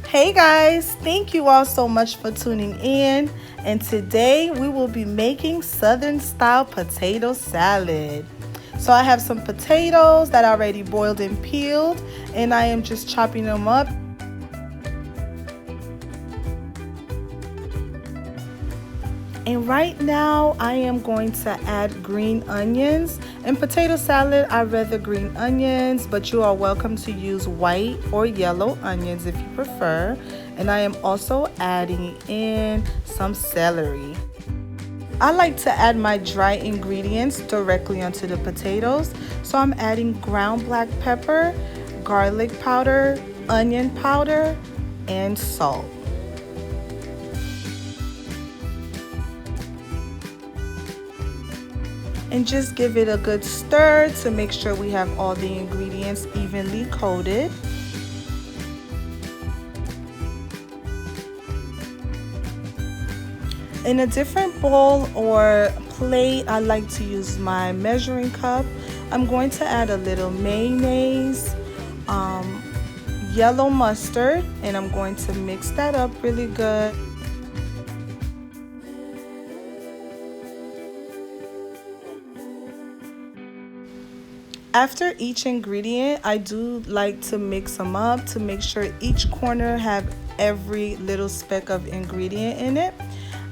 Hey guys, thank you all so much for tuning in. And today we will be making Southern style potato salad. So I have some potatoes that are already boiled and peeled, and I am just chopping them up. And right now I am going to add green onions. In potato salad, I rather green onions, but you are welcome to use white or yellow onions if you prefer. And I am also adding in some celery. I like to add my dry ingredients directly onto the potatoes. So I'm adding ground black pepper, garlic powder, onion powder, and salt. And just give it a good stir to make sure we have all the ingredients evenly coated. In a different bowl or plate, I like to use my measuring cup. I'm going to add a little mayonnaise, yellow mustard, and I'm going to mix that up really good. After each ingredient, I do like to mix them up to make sure each corner have every little speck of ingredient in it.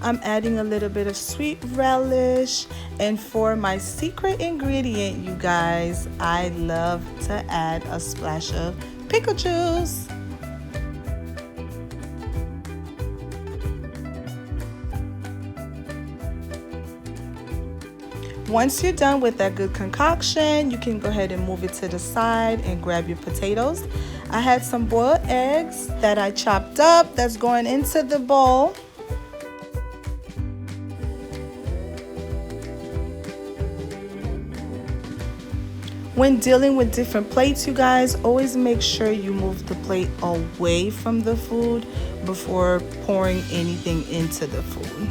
I'm adding a little bit of sweet relish, and for my secret ingredient, you guys, I love to add a splash of pickle juice. Once you're done with that good concoction, you can go ahead and move it to the side and grab your potatoes. I had some boiled eggs that I chopped up that's going into the bowl. When dealing with different plates, you guys, always make sure you move the plate away from the food before pouring anything into the food.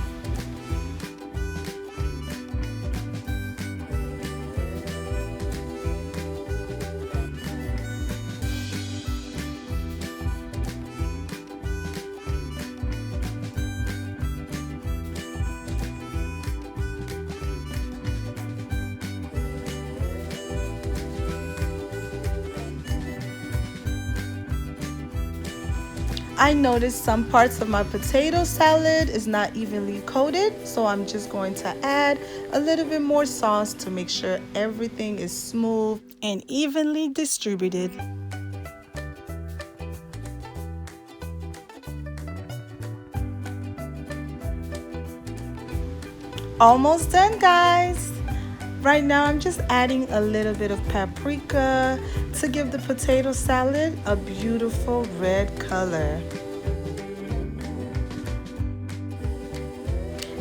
I noticed some parts of my potato salad is not evenly coated, so I'm just going to add a little bit more sauce to make sure everything is smooth and evenly distributed. Almost done, guys. Right now I'm just adding a little bit of paprika to give the potato salad a beautiful red color.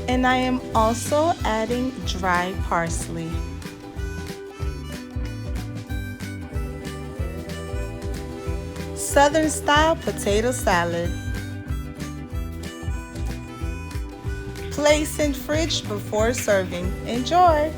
And I am also adding dry parsley. Southern style potato salad. Place in fridge before serving. Enjoy!